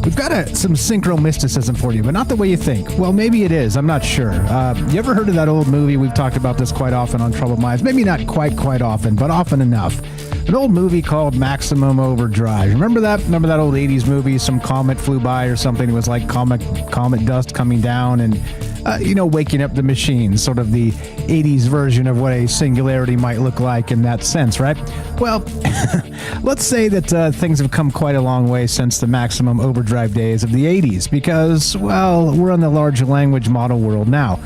We've got some synchro mysticism for you, but not the way you think. Well, maybe it is. I'm not sure. You ever heard of that old movie? We've talked about this quite often on Troubled Minds. Maybe not quite often, but often enough. An old movie called Maximum Overdrive. Remember that? Remember that old 80s movie? Some comet flew by or something. It was like comet dust coming down and, waking up the machine. Sort of the 80s version of what a singularity might look like in that sense, right? Well, let's say that things have come quite a long way since the Maximum Overdrive days of the 80s because, well, we're in the large language model world now.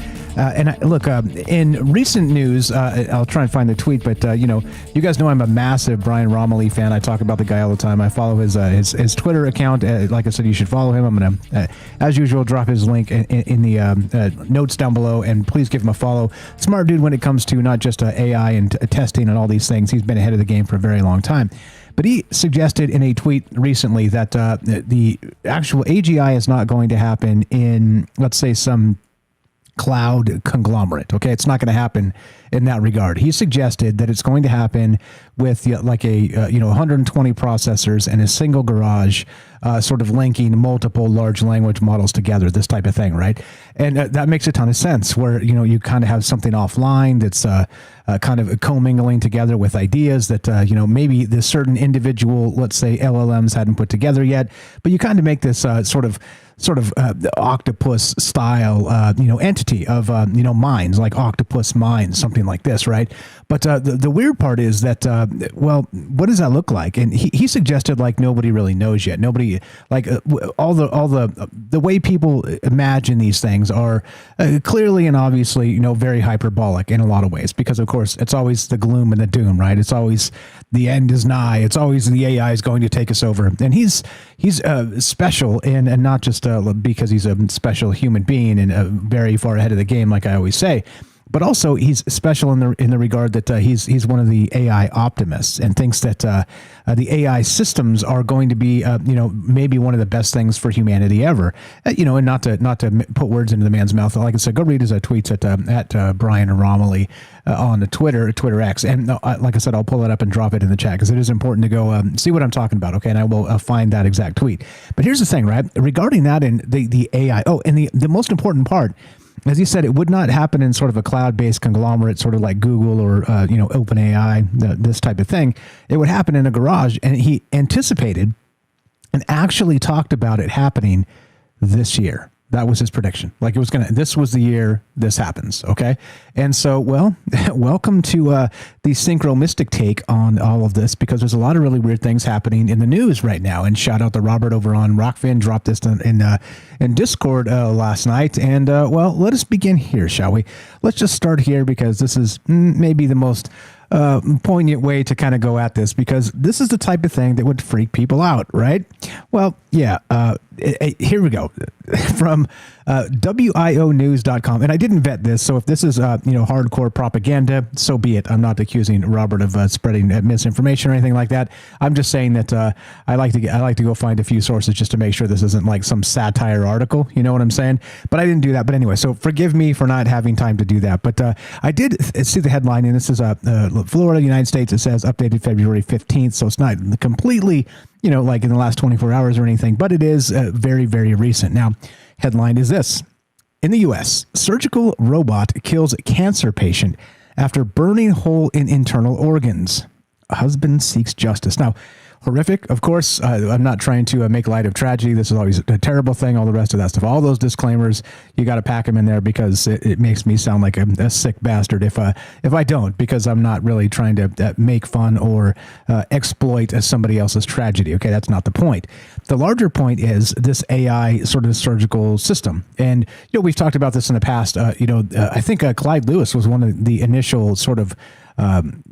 In recent news, I'll try and find the tweet, but, you guys know I'm a massive Brian Romilly fan. I talk about the guy all the time. I follow his Twitter account. Like I said, you should follow him. I'm going to, as usual, drop his link in the notes down below, and please give him a follow. Smart dude when it comes to not just AI and testing and all these things. He's been ahead of the game for a very long time. But he suggested in a tweet recently that the actual AGI is not going to happen in, let's say, some cloud conglomerate. Okay, it's not going to happen in that regard. He suggested that it's going to happen with 120 processors in a single garage, sort of linking multiple large language models together, this type of thing, right? And that makes a ton of sense where, you kind of have something offline that's kind of commingling together with ideas that, maybe this certain individual, let's say LLMs hadn't put together yet, but you kind of make this sort of octopus style, entity of, minds, like octopus minds, something like this, right? But the weird part is that, what does that look like? And he suggested like nobody really knows yet. Nobody like all the way people imagine these things are clearly and obviously, very hyperbolic in a lot of ways, because of course it's always the gloom and the doom, right? It's always the end is nigh. It's always the AI is going to take us over. And he's special and not just because he's a special human being and very far ahead of the game, like I always say. But also, he's special in the regard that he's one of the AI optimists and thinks that the AI systems are going to be maybe one of the best things for humanity ever. And not to put words into the man's mouth. Like I said, go read his tweets at Brian Romilly on the Twitter X. And like I said, I'll pull it up and drop it in the chat because it is important to go see what I'm talking about. Okay, and I will find that exact tweet. But here's the thing, right? Regarding that and the AI. Oh, and the most important part. As you said, it would not happen in sort of a cloud-based conglomerate, sort of like Google or, OpenAI, this type of thing. It would happen in a garage, and he anticipated and actually talked about it happening this year. That was his prediction. Like this was the year this happens. Okay. And so, well, welcome to the synchro mystic take on all of this, because there's a lot of really weird things happening in the news right now. And shout out to Robert over on Rockfin, dropped this in Discord last night. And let us begin here, shall we? Let's just start here because this is maybe the most poignant way to kind of go at this, because this is the type of thing that would freak people out, right? Well, yeah. Here we go from WIOnews.com. And I didn't vet this, so if this is hardcore propaganda, so be it. I'm not accusing Robert of spreading misinformation or anything like that. I'm just saying that I like to go find a few sources just to make sure this isn't like some satire article. You know what I'm saying? But I didn't do that. But anyway, so forgive me for not having time to do that. But I did see the headline, and this is Florida, United States. It says updated February 15th, so it's not completely like in the last 24 hours or anything, but it is very, very recent. Now, headline is this. In the U.S., surgical robot kills cancer patient after burning hole in internal organs. A husband seeks justice. Now, horrific, of course. I'm not trying to make light of tragedy. This is always a terrible thing, all the rest of that stuff. All those disclaimers, you got to pack them in there because it makes me sound like a sick bastard if I don't, because I'm not really trying to make fun or exploit somebody else's tragedy. Okay, that's not the point. The larger point is this AI sort of surgical system. And, we've talked about this in the past. I think Clyde Lewis was one of the initial sort of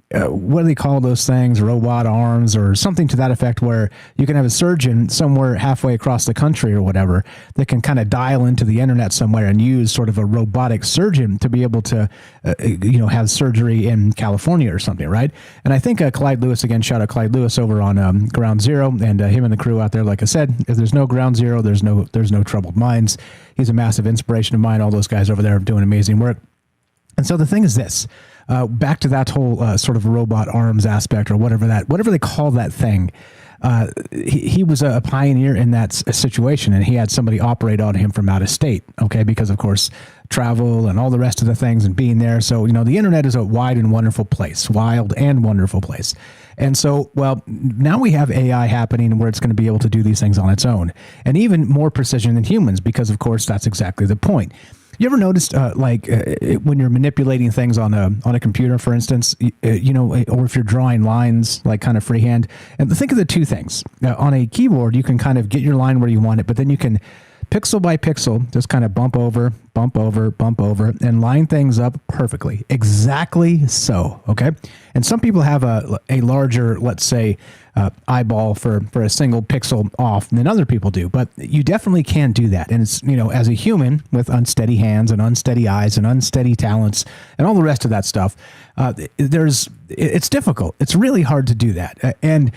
what do they call those things? Robot arms or something to that effect, where you can have a surgeon somewhere halfway across the country or whatever that can kind of dial into the internet somewhere and use sort of a robotic surgeon to be able to, have surgery in California or something, right? And I think Clyde Lewis, again, shout out Clyde Lewis over on Ground Zero, and him and the crew out there. Like I said, if there's no Ground Zero, there's no troubled minds. He's a massive inspiration of mine. All those guys over there are doing amazing work. And so the thing is this. Back to that whole sort of robot arms aspect or whatever they call that thing. he was a pioneer in that situation, and he had somebody operate on him from out of state. Okay, because of course travel and all the rest of the things and being there. So the internet is a wide and wonderful place, wild and wonderful place. And so, well, now we have AI happening where it's going to be able to do these things on its own, and even more precision than humans, because of course that's exactly the point. You ever noticed, when you're manipulating things on a computer, for instance, or if you're drawing lines, like kind of freehand, and think of the two things. On a keyboard, you can kind of get your line where you want it, but then you can pixel by pixel, just kind of bump over, and line things up perfectly. Exactly so, okay? And some people have a larger, let's say, eyeball for a single pixel off than other people do, but you definitely can do that. And it's, as a human with unsteady hands and unsteady eyes and unsteady talents and all the rest of that stuff, it's difficult. It's really hard to do that. And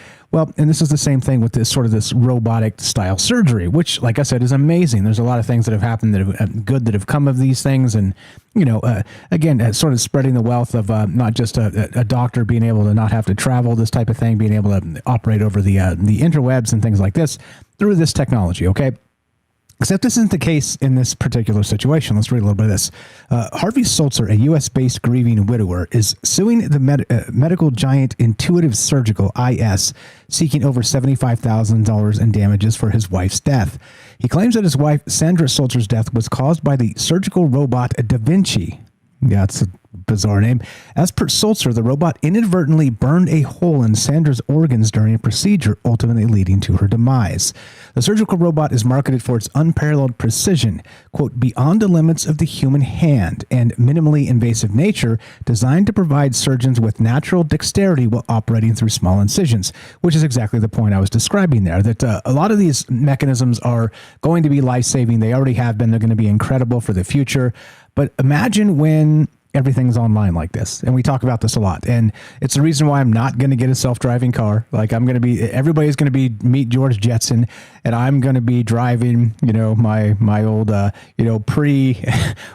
this is the same thing with this robotic style surgery, which, like I said, is amazing. There's a lot of things that have happened that have good that have come of these things. And, again, sort of spreading the wealth of not just a doctor being able to not have to travel, this type of thing, being able to operate over the interwebs and things like this through this technology. Okay. Except this isn't the case in this particular situation. Let's read a little bit of this. Harvey Sulzer, a U.S.-based grieving widower, is suing the medical giant Intuitive Surgical, IS, seeking over $75,000 in damages for his wife's death. He claims that his wife, Sandra Sulzer's death, was caused by the surgical robot Da Vinci. Yeah, it's a bizarre name. As per Sulzer, the robot inadvertently burned a hole in Sandra's organs during a procedure, ultimately leading to her demise. The surgical robot is marketed for its unparalleled precision, quote, beyond the limits of the human hand, and minimally invasive nature, designed to provide surgeons with natural dexterity while operating through small incisions, which is exactly the point I was describing there, that a lot of these mechanisms are going to be life-saving. They already have been. They're going to be incredible for the future. But imagine when everything's online like this. And we talk about this a lot. And it's the reason why I'm not going to get a self-driving car. Like everybody's going to be meet George Jetson, and I'm going to be driving, my old,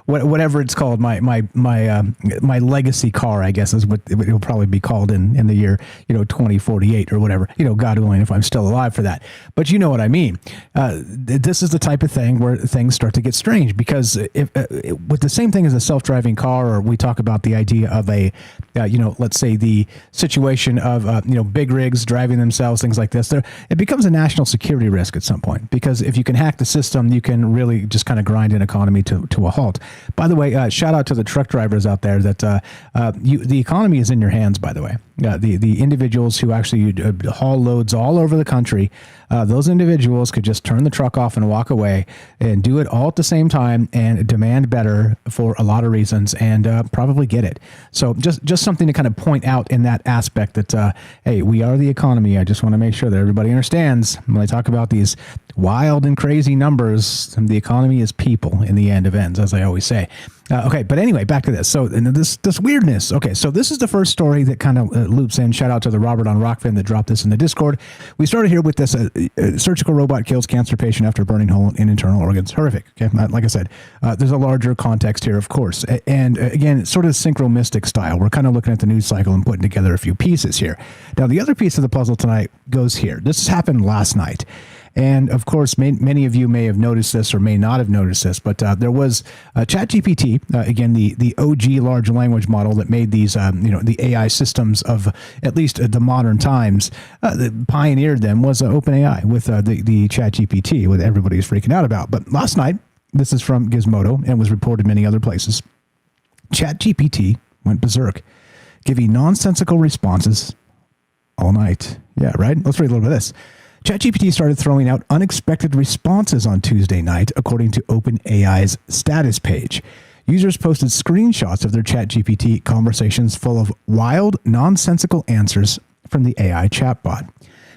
whatever it's called, my legacy car, I guess is what it will probably be called in the year, 2048 or whatever, God willing, if I'm still alive for that. But you know what I mean? This is the type of thing where things start to get strange, because with the same thing as a self-driving car, or we talk about the idea of let's say the situation of, big rigs driving themselves, things like this, it becomes a national security risk at some point, because if you can hack the system, you can really just kind of grind an economy to a halt. By the way, shout out to the truck drivers out there that the economy is in your hands, by the way. The individuals who actually haul loads all over the country, those individuals could just turn the truck off and walk away and do it all at the same time and demand better for a lot of reasons, and probably get it. So just something to kind of point out in that aspect that, hey, we are the economy. I just want to make sure that everybody understands when I talk about these wild and crazy numbers, the economy is people in the end of ends, as I always say. Okay, but anyway, back to this. So this weirdness. Okay, so this is the first story that kind of loops in. Shout out to the Robert on Rockfin that dropped this in the Discord. We started here with this surgical robot kills cancer patient after burning hole in internal organs. Horrific. Okay, like I said, there's a larger context here, of course. And again, it's sort of synchromistic style. We're kind of looking at the news cycle and putting together a few pieces here. Now, the other piece of the puzzle tonight goes here. This happened last night. And of course, many of you may have noticed this or may not have noticed this, but there was ChatGPT, again, the OG large language model that made these, the AI systems of at least the modern times, that pioneered them, was OpenAI with the ChatGPT, what everybody's freaking out about. But last night, this is from Gizmodo and was reported many other places, ChatGPT went berserk, giving nonsensical responses all night. Yeah, right? Let's read a little bit of this. ChatGPT started throwing out unexpected responses on Tuesday night, according to OpenAI's status page. Users posted screenshots of their ChatGPT conversations full of wild, nonsensical answers from the AI chatbot.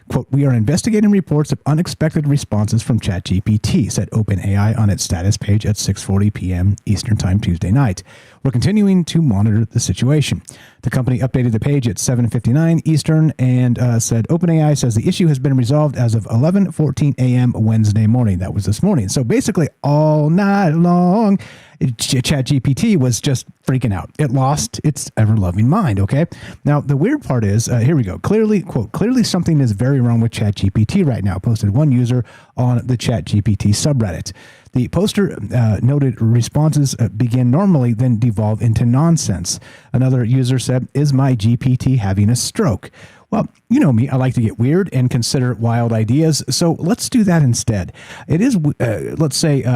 Quote, "We are investigating reports of unexpected responses from ChatGPT," said OpenAI on its status page at 6:40 p.m. Eastern Time Tuesday night. We're continuing to monitor the situation. The company updated the page at 7:59 Eastern and said OpenAI says the issue has been resolved as of 11:14 a.m. Wednesday morning. That was this morning. So basically all night long, ChatGPT was just freaking out. It lost its ever-loving mind, okay? Now, the weird part is, here we go. Clearly, quote, clearly something is very wrong with ChatGPT right now, posted one user on the ChatGPT subreddit. The poster noted responses begin normally, then devolve into nonsense. Another user said, is my GPT having a stroke? Well, you know me, I like to get weird and consider wild ideas, so let's do that instead. It is, let's say,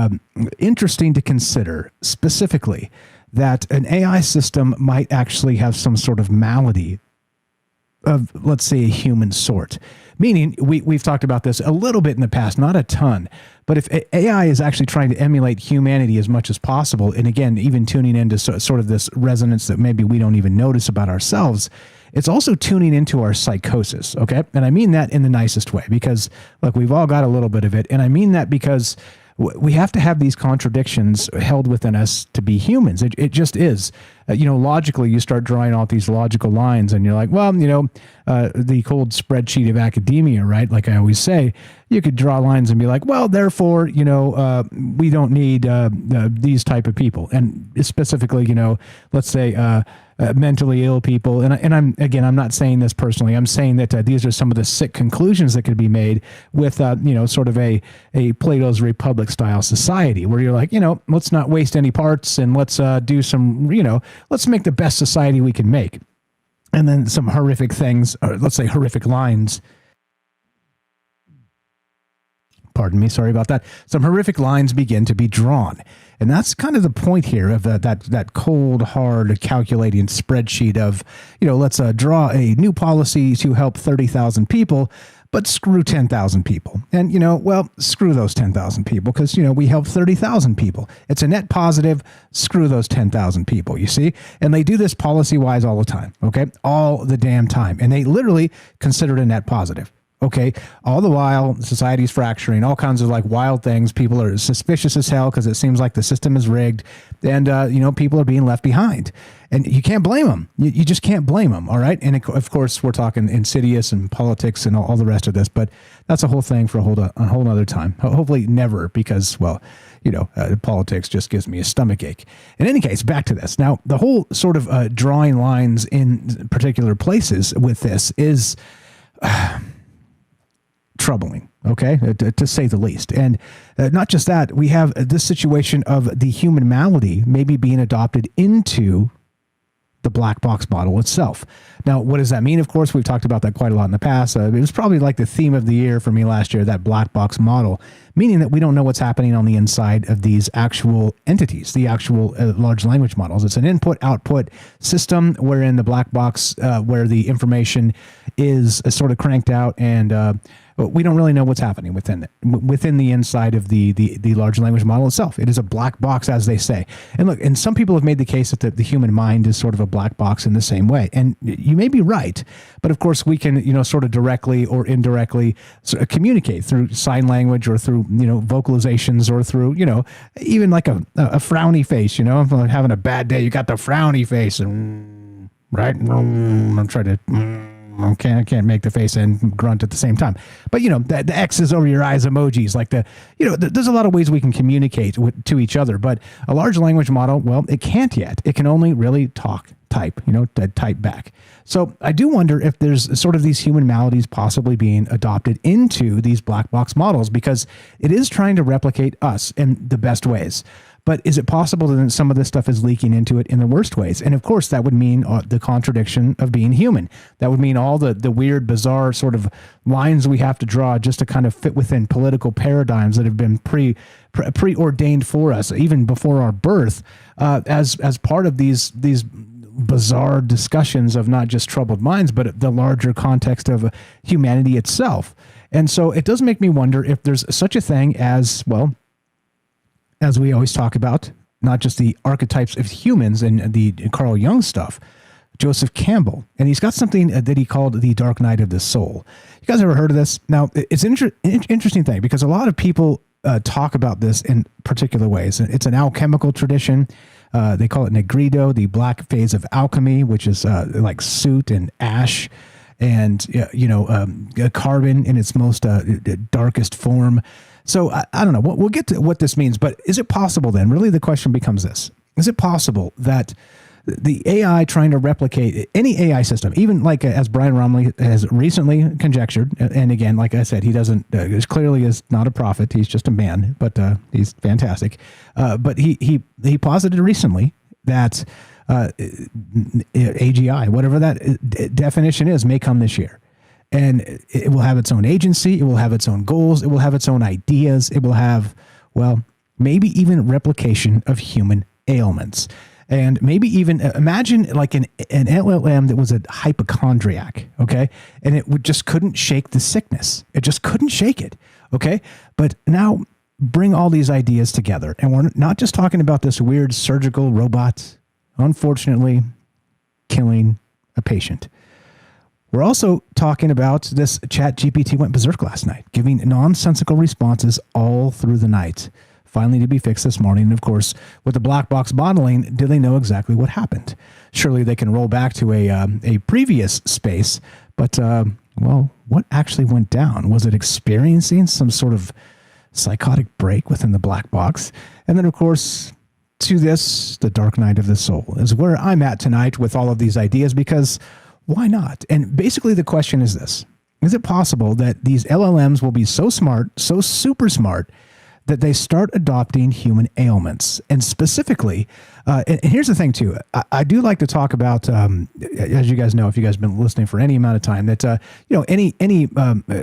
interesting to consider specifically that an AI system might actually have some sort of malady of, let's say, a human sort. Meaning, we've talked about this a little bit in the past, not a ton, but if AI is actually trying to emulate humanity as much as possible, and again, even tuning into sort of this resonance that maybe we don't even notice about ourselves, it's also tuning into our psychosis, okay? And I mean that in the nicest way because, look, we've all got a little bit of it, and I mean that because we have to have these contradictions held within us to be humans. It just is. Logically, you start drawing out these logical lines and you're like, well, the cold spreadsheet of academia, right? Like I always say, you could draw lines and be like, well, therefore, we don't need these type of people. And specifically, let's say mentally ill people. And I'm not saying this personally. I'm saying that these are some of the sick conclusions that could be made with, sort of a Plato's Republic style society where you're like, let's not waste any parts and let's do some, let's make the best society we can make. And then some horrific things, or let's say horrific lines. Pardon me, sorry about that. Some horrific lines begin to be drawn. And that's kind of the point here of that cold, hard, calculating spreadsheet of, let's draw a new policy to help 30,000 people, but screw 10,000 people. And, screw those 10,000 people because, we help 30,000 people. It's a net positive. Screw those 10,000 people, you see? And they do this policy-wise all the time, okay? All the damn time. And they literally consider it a net positive. Okay, all the while, society's fracturing, all kinds of like wild things. People are suspicious as hell because it seems like the system is rigged and, people are being left behind. And you can't blame them. You just can't blame them, all right? And of course, we're talking insidious and politics and all the rest of this, but that's a whole thing for a whole other time. Hopefully never because, well, politics just gives me a stomach ache. In any case, back to this. Now, the whole sort of drawing lines in particular places with this is... troubling, okay, to say the least. And not just that, we have this situation of the human malady maybe being adopted into the black box model itself. Now, what does that mean? Of course, we've talked about that quite a lot in the past. It was probably like the theme of the year for me last year, that black box model, meaning that we don't know what's happening on the inside of these actual entities, the actual large language models. It's an input-output system wherein the black box, where the information is sort of cranked out and we don't really know what's happening within the inside of the large language model itself. It is a black box, as they say. And look, and some people have made the case that the human mind is sort of a black box in the same way. And you may be right, but of course we can, sort of directly or indirectly sort of communicate through sign language or through, vocalizations or through, even like a frowny face, if I'm having a bad day, you got the frowny face and right. I'm trying to, I can't make the face and grunt at the same time. But, the X's over your eyes emojis, like there's a lot of ways we can communicate to each other. But a large language model, well, it can't yet. It can only really type back. So I do wonder if there's sort of these human maladies possibly being adopted into these black box models because it is trying to replicate us in the best ways. But is it possible that some of this stuff is leaking into it in the worst ways? And of course, that would mean the contradiction of being human. That would mean all the weird, bizarre sort of lines we have to draw just to kind of fit within political paradigms that have been preordained for us, even before our birth, as part of these bizarre discussions of not just troubled minds, but the larger context of humanity itself. And so it does make me wonder if there's such a thing as, well, as we always talk about, not just the archetypes of humans and the Carl Jung stuff, Joseph Campbell, and he's got something that he called the dark night of the soul. You guys ever heard of this? Now, it's an interesting thing because a lot of people talk about this in particular ways. It's an alchemical tradition. They call it Negrido, the black phase of alchemy, which is like soot and ash and, carbon in its most darkest form. So I don't know. We'll get to what this means, but is it possible then? Really, the question becomes this. Is it possible that the AI trying to replicate any AI system, even like as Brian Romley has recently conjectured, and again, like I said, he doesn't, clearly is not a prophet. He's just a man, but he's fantastic. But he posited recently that AGI, whatever that definition is, may come this year. And it will have its own agency. It will have its own goals. It will have its own ideas. It will have, well, maybe even replication of human ailments. And maybe even imagine like an LLM that was a hypochondriac, okay? And it just couldn't shake the sickness. It just couldn't shake it, okay? But now bring all these ideas together. And we're not just talking about this weird surgical robot, unfortunately, killing a patient. We're also talking about this ChatGPT went berserk last night, giving nonsensical responses all through the night. Finally to be fixed this morning. And of course, with the black box modeling, do they know exactly what happened? Surely they can roll back to a previous space, but well, what actually went down? Was it experiencing some sort of psychotic break within the black box? And then of course, to this, the dark night of the soul is where I'm at tonight with all of these ideas, because why not? And basically the question is this: is it possible that these LLMs will be so smart, so super smart, that they start adopting human ailments? And specifically, and here's the thing too, I do like to talk about, as you guys know, if you guys have been listening for any amount of time, that, any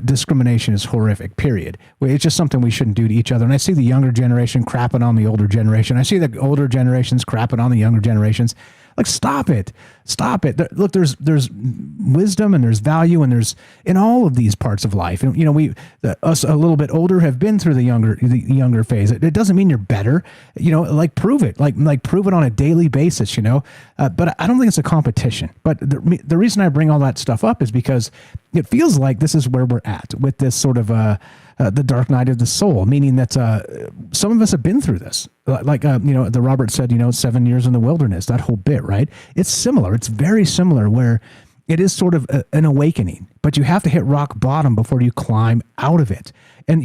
discrimination is horrific, period. It's just something we shouldn't do to each other. And I see the younger generation crapping on the older generation. I see the older generations crapping on the younger generations. Like, stop it. Stop it. Look, there's wisdom and there's value and there's in all of these parts of life. And, us a little bit older have been through the younger phase. It doesn't mean you're better, like prove it, like prove it on a daily basis, but I don't think it's a competition. But the reason I bring all that stuff up is because it feels like this is where we're at with this sort of, the dark night of the soul, meaning that some of us have been through this. Like, the Robert said, 7 years in the wilderness, that whole bit, right? It's similar. It's very similar, where it is sort of an awakening, but you have to hit rock bottom before you climb out of it. And,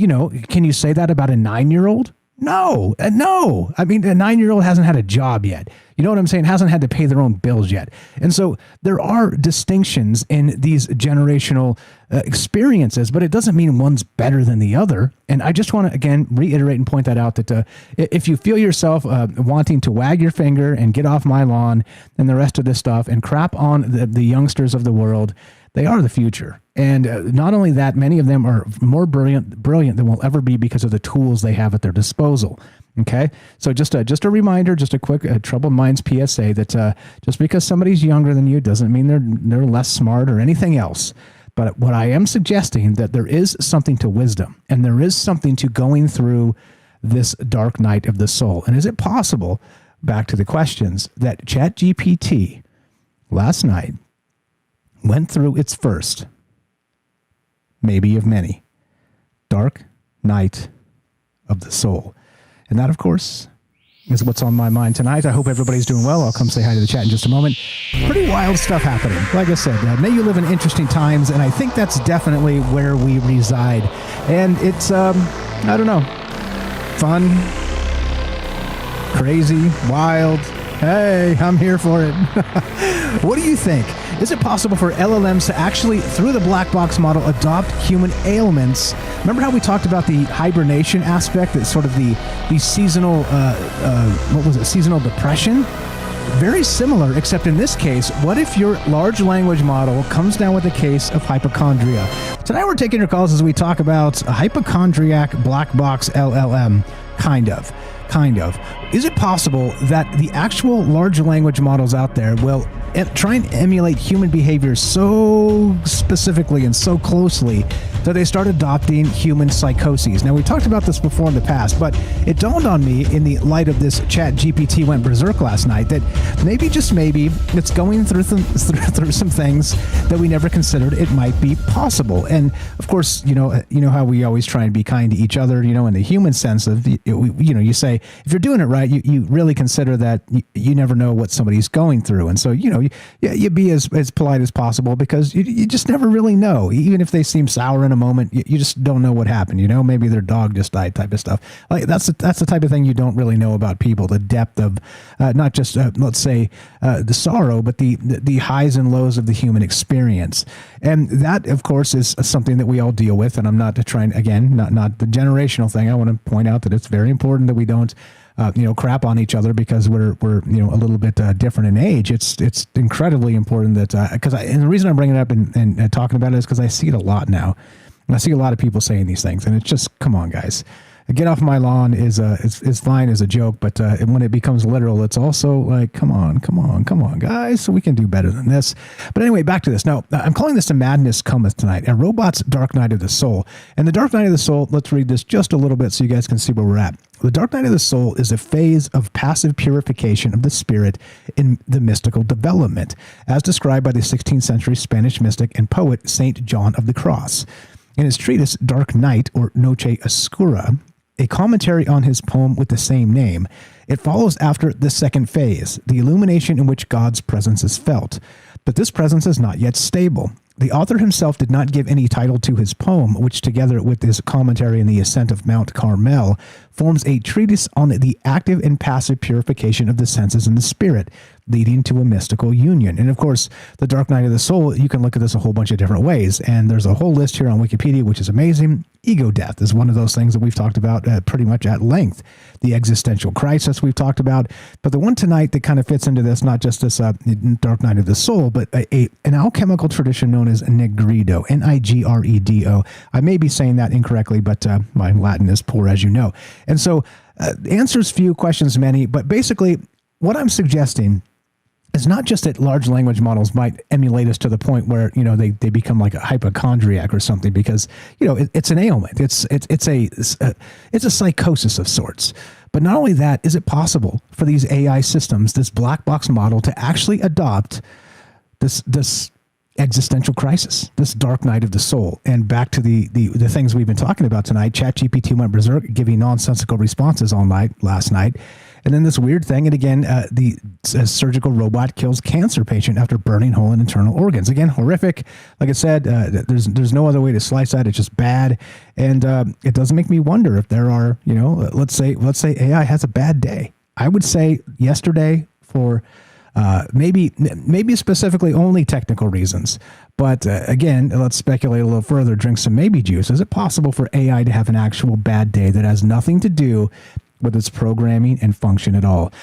can you say that about a 9-year-old? No. I mean, a 9-year-old hasn't had a job yet. You know what I'm saying? Hasn't had to pay their own bills yet. And so there are distinctions in these generational experiences, but it doesn't mean one's better than the other. And I just want to, again, reiterate and point that out, that if you feel yourself wanting to wag your finger and get off my lawn and the rest of this stuff and crap on the youngsters of the world, they are the future. And not only that, many of them are more brilliant than we'll ever be because of the tools they have at their disposal. Okay, so just a reminder, just a quick Troubled Minds PSA that just because somebody's younger than you doesn't mean they're less smart or anything else. But what I am suggesting, that there is something to wisdom, and there is something to going through this dark night of the soul. And is it possible, back to the questions, that ChatGPT last night went through its first, maybe of many, dark night of the soul? And that, of course, is what's on my mind tonight. I hope everybody's doing well. I'll come say hi to the chat in just a moment. Pretty wild stuff happening. Like I said, may you live in interesting times, and I think that's definitely where we reside. And it's, I don't know, fun, crazy, wild. Hey, I'm here for it. What do you think? Is it possible for LLMs to actually, through the black box model, adopt human ailments? Remember how we talked about the hibernation aspect, that sort of the seasonal, seasonal depression? Very similar, except in this case, what if your large language model comes down with a case of hypochondria? Tonight we're taking your calls as we talk about a hypochondriac black box LLM, kind of. Is it possible that the actual large language models out there will try and emulate human behavior so specifically and so closely that they start adopting human psychoses. Now, we talked about this before in the past, but it dawned on me in the light of this Chat GPT went berserk last night that maybe, just maybe, it's going through some things that we never considered it might be possible. And of course, you know how we always try and be kind to each other, in the human sense of, you say, if you're doing it right, you really consider that you never know what somebody's going through. And so, you be as polite as possible, because you just never really know. Even if they seem sour in a moment, you just don't know what happened. Maybe their dog just died, type of stuff. Like that's the type of thing you don't really know about people. The depth of not just let's say the sorrow, but the highs and lows of the human experience. And that, of course, is something that we all deal with. And I'm not trying, again, not the generational thing. I want to point out that it's very important that we don't crap on each other because we're a little bit different in age. It's incredibly important that and the reason I'm bringing it up and talking about it is because I see it a lot now. And I see a lot of people saying these things, and it's just, come on, guys. Get off my lawn is fine as a joke, but when it becomes literal, it's also like, come on, guys, so we can do better than this. But anyway, back to this. Now, I'm calling this The Madness Cometh Tonight, a robot's Dark Night of the Soul. And the Dark Night of the Soul, let's read this just a little bit so you guys can see where we're at. The Dark Night of the Soul is a phase of passive purification of the spirit in the mystical development, as described by the 16th century Spanish mystic and poet Saint John of the Cross. In his treatise Dark Night, or Noche Oscura, a commentary on his poem with the same name, it follows after the second phase, the illumination in which God's presence is felt. But this presence is not yet stable. The author himself did not give any title to his poem, which, together with his commentary on the ascent of Mount Carmel, forms a treatise on the active and passive purification of the senses and the spirit, leading to a mystical union. And of course, the Dark Night of the Soul, you can look at this a whole bunch of different ways. And there's a whole list here on Wikipedia, which is amazing. Ego death is one of those things that we've talked about pretty much at length. The existential crisis we've talked about. But the one tonight that kind of fits into this, not just this Dark Night of the Soul, but an alchemical tradition known as Nigredo, Nigredo. I may be saying that incorrectly, but my Latin is poor, as you know. And so answers few, questions many. But basically, what I'm suggesting is not just that large language models might emulate us to the point where, they become like a hypochondriac or something, because, it's an ailment. It's a psychosis of sorts. But not only that, is it possible for these AI systems, this black box model, to actually adopt this existential crisis, this dark night of the soul? And back to the things we've been talking about tonight, ChatGPT went berserk, giving nonsensical responses last night. And then this weird thing, and again, the surgical robot kills cancer patient after burning hole in internal organs. Again, horrific. Like I said, there's no other way to slice that. It's just bad. And it does make me wonder if there are, let's say AI has a bad day. I would say yesterday for maybe specifically only technical reasons. But again, let's speculate a little further, drink some maybe juice. Is it possible for AI to have an actual bad day that has nothing to do with its programming and function at all?